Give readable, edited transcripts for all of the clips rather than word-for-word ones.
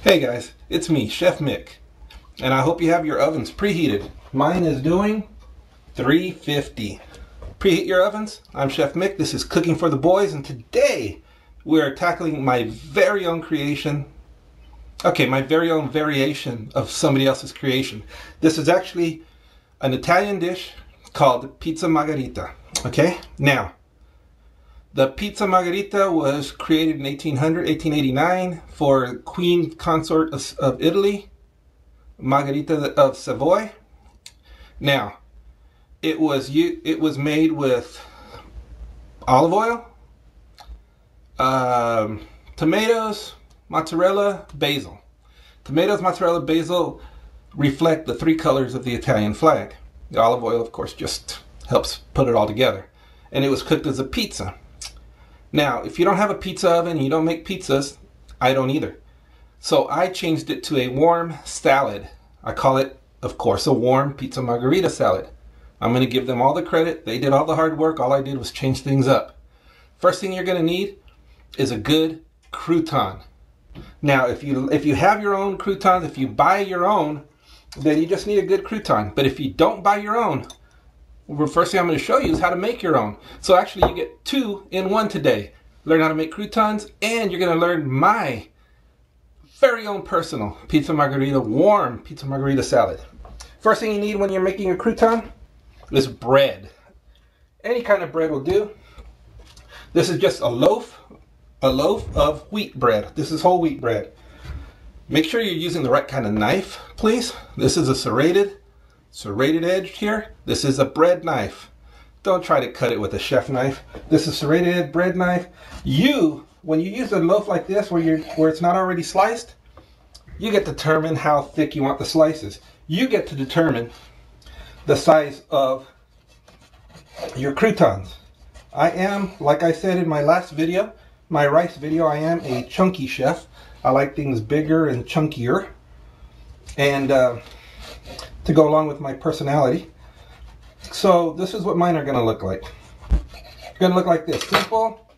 Hey guys, it's me, Chef Mick, and I hope you have your ovens preheated. Mine is doing 350. Preheat your ovens. I'm Chef Mick. This is Cooking for the Boys, and today we're tackling my very own creation. Okay, my very own variation of somebody else's creation. This is actually an Italian dish called pizza margherita. Okay, now the pizza margherita was created in 1889 for Queen Consort of Italy, Margherita of Savoy. Now, it was made with olive oil, tomatoes, mozzarella, basil. Tomatoes, mozzarella, basil reflect the three colors of the Italian flag. The olive oil, of course, just helps put it all together. And it was cooked as a pizza. Now, if you don't have a pizza oven, you don't make pizzas, I don't either. So I changed it to a warm salad. I call it, of course, a warm pizza margherita salad. I'm going to give them all the credit. They did all the hard work. All I did was change things up. First thing you're going to need is a good crouton. Now, if you have your own croutons, if you buy your own, then you just need a good crouton. But if you don't buy your own, the first thing I'm going to show you is how to make your own. So actually you get 2 in 1 today. Learn how to make croutons, and you're going to learn my very own personal pizza margherita, warm pizza margherita salad. First thing you need when you're making a crouton is bread. Any kind of bread will do. This is just a loaf of wheat bread. This is whole wheat bread. Make sure you're using the right kind of knife, please. This is a serrated edge here. This is a bread knife. Don't try to cut it with a chef knife. This is serrated edge bread knife. When you use a loaf like this where it's not already sliced, you get to determine how thick you want the slices. You get to determine the size of your croutons. I am, like I said in my last video, my rice video, I am a chunky chef. I like things bigger and chunkier. And to go along with my personality. So this is what mine are going to look like. It's going to look like this. Simple.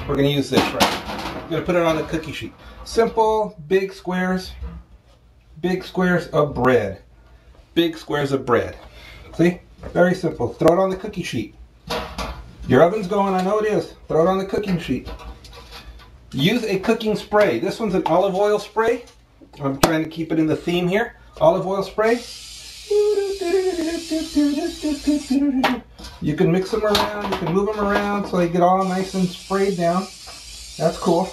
We're going to use this right. We're going to put it on the cookie sheet. Simple, big squares of bread. Big squares of bread. See? Very simple. Throw it on the cookie sheet. Your oven's going, I know it is. Throw it on the cooking sheet. Use a cooking spray. This one's an olive oil spray. I'm trying to keep it in the theme here. Olive oil spray. You can mix them around, you can move them around so they get all nice and sprayed down. That's cool.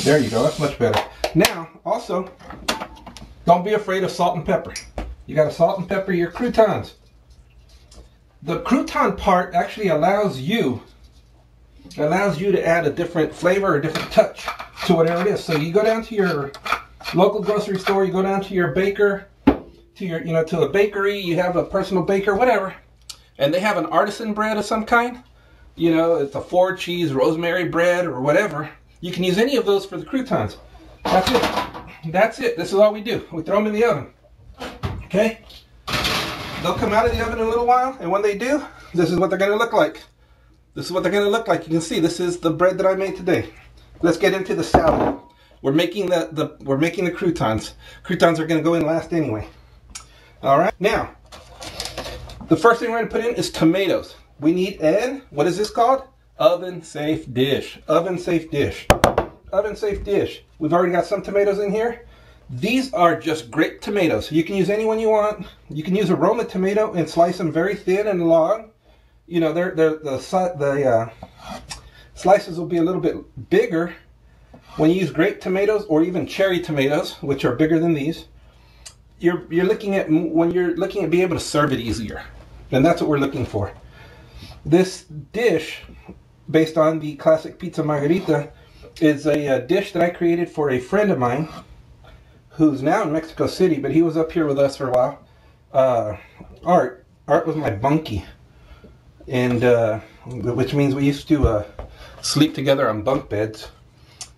There you go, that's much better. Now, also, don't be afraid of salt and pepper. You gotta salt and pepper your croutons. The crouton part actually allows you to add a different flavor or different touch to whatever it is. So you go down to your local grocery store, you go down to your baker, to a bakery, you have a personal baker, whatever, and they have an artisan bread of some kind. It's a 4-cheese rosemary bread or whatever. You can use any of those for the croutons. That's it. That's it. This is all we do. We throw them in the oven. Okay? They'll come out of the oven in a little while, and when they do, this is what they're going to look like. This is what they're going to look like. You can see this is the bread that I made today. Let's get into the salad. We're making the croutons. Croutons are going to go in last anyway. All right. Now, the first thing we're going to put in is tomatoes. We need what is this called? Oven safe dish. Oven safe dish. Oven safe dish. We've already got some tomatoes in here. These are just grape tomatoes. You can use any one you want. You can use a Roma tomato and slice them very thin and long. The slices will be a little bit bigger when you use grape tomatoes or even cherry tomatoes, which are bigger than these. You're looking at being able to serve it easier, and that's what we're looking for. This dish, based on the classic pizza margherita, is a dish that I created for a friend of mine who's now in Mexico City, but he was up here with us for a while. Art was my bunkie, and which means we used to sleep together on bunk beds,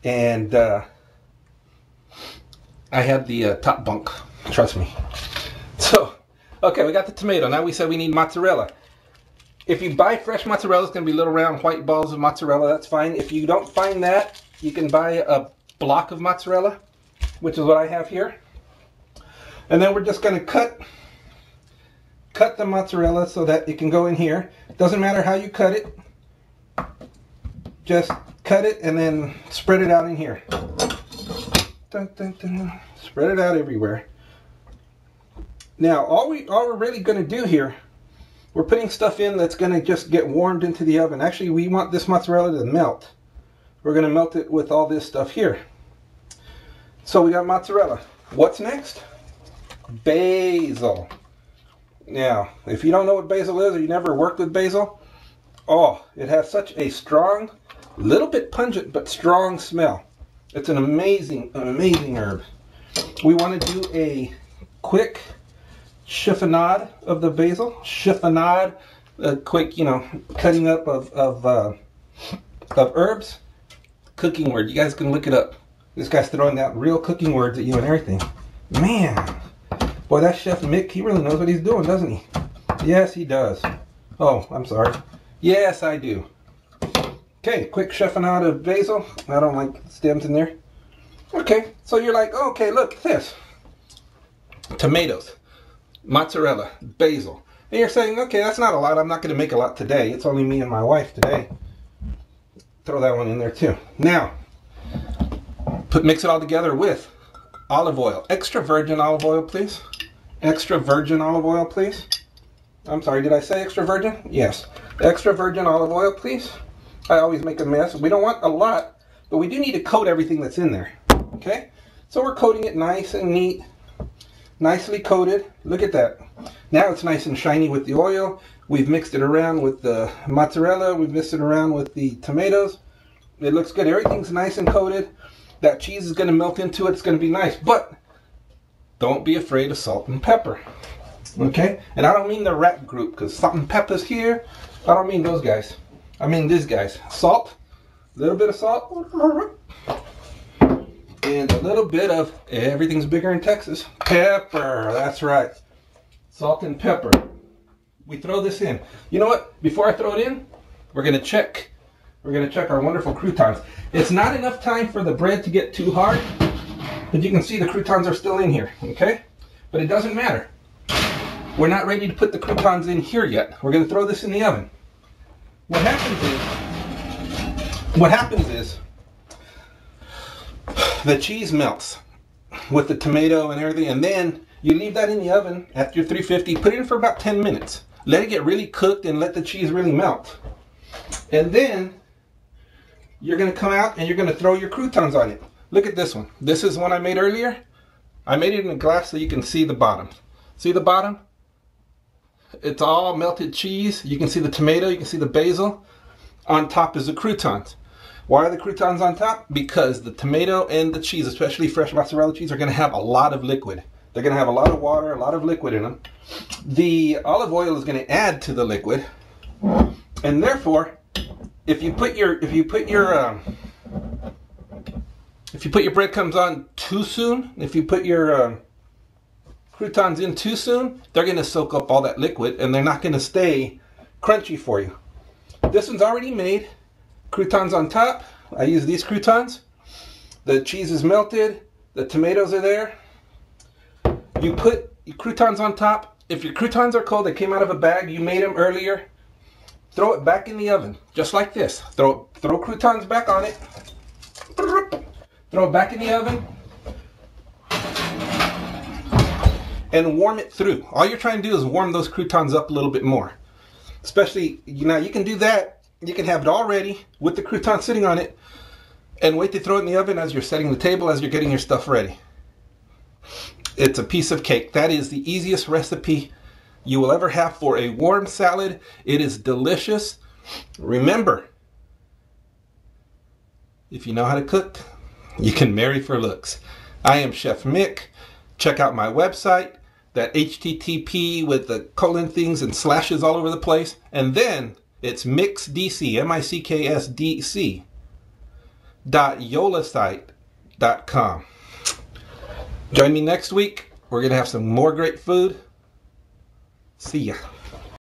and I had the top bunk. Trust me. So, okay, we got the tomato. Now we said we need mozzarella. If you buy fresh mozzarella, it's going to be little round white balls of mozzarella. That's fine. If you don't find that, you can buy block of mozzarella, which is what I have here. And then we're just going to cut the mozzarella so that it can go in here. Doesn't matter how you cut it. Just cut it and then spread it out in here. Dun, dun, dun. Spread it out everywhere. Now, all we're really going to do here, we're putting stuff in that's going to just get warmed into the oven. Actually, we want this mozzarella to melt. We're going to melt it with all this stuff here. So we got mozzarella. What's next? Basil. Now, if you don't know what basil is or you never worked with basil, oh, it has such a strong, little bit pungent, but strong smell. It's an amazing, amazing herb. We want to do a quick chiffonade of the basil. Chiffonade, a quick, you know, cutting up of herbs. Cooking word. You guys can look it up. This guy's throwing out real cooking words at you and everything. Man, boy, that Chef Mick, he really knows what he's doing, doesn't he? Yes, he does. Oh, I'm sorry. Yes, I do. Okay, quick chiffonade of basil. I don't like stems in there. Okay, so you're like, okay, look at this. Tomatoes, mozzarella, basil. And you're saying, okay, that's not a lot. I'm not going to make a lot today. It's only me and my wife today. Throw that one in there too. Now, mix it all together with olive oil. Extra virgin olive oil, please. Extra virgin olive oil, please. I'm sorry, did I say extra virgin? Yes. Extra virgin olive oil, please. I always make a mess. We don't want a lot, but we do need to coat everything that's in there. Okay? So we're coating it nice and neat. Nicely coated. Look at that. Now it's nice and shiny with the oil. We've mixed it around with the mozzarella. We've mixed it around with the tomatoes. It looks good. Everything's nice and coated. That cheese is going to melt into it. It's going to be nice. But don't be afraid of salt and pepper. Okay? And I don't mean the rap group, because salt and pepper's here. I don't mean those guys. I mean these guys. Salt. A little bit of salt. And a little bit of, everything's bigger in Texas, pepper. That's right. Salt and pepper. We throw this in. You know what? Before I throw it in, we're going to check our wonderful croutons. It's not enough time for the bread to get too hard, but you can see the croutons are still in here, okay? But it doesn't matter. We're not ready to put the croutons in here yet. We're going to throw this in the oven. What happens is the cheese melts with the tomato and everything, and then you leave that in the oven at your 350. Put it in for about 10 minutes. Let it get really cooked and let the cheese really melt. And then you're going to come out and you're going to throw your croutons on it. Look at this one. This is one I made earlier. I made it in a glass so you can see the bottom. See the bottom? It's all melted cheese. You can see the tomato, you can see the basil. On top is the croutons. Why are the croutons on top? Because the tomato and the cheese, especially fresh mozzarella cheese, are going to have a lot of liquid. They're going to have a lot of water, a lot of liquid in them. The olive oil is going to add to the liquid, and therefore, if you put your breadcrumbs on too soon, if you put your croutons in too soon, they're going to soak up all that liquid, and they're not going to stay crunchy for you. This one's already made. Croutons on top. I use these croutons. The cheese is melted. The tomatoes are there. You put your croutons on top. If your croutons are cold, they came out of a bag, you made them earlier, throw it back in the oven, just like this. Throw croutons back on it. Throw it back in the oven. And warm it through. All you're trying to do is warm those croutons up a little bit more. Especially, you know, you can do that. You can have it all ready with the crouton sitting on it and wait to throw it in the oven as you're setting the table, as you're getting your stuff ready. It's a piece of cake. That is the easiest recipe you will ever have for a warm salad. It is delicious. Remember, if you know how to cook, you can marry for looks. I am Chef Mick. Check out my website, that HTTP with the colon things and slashes all over the place. And then it's mixdc, micsdc.yolasite.com. Join me next week. We're going to have some more great food. See ya.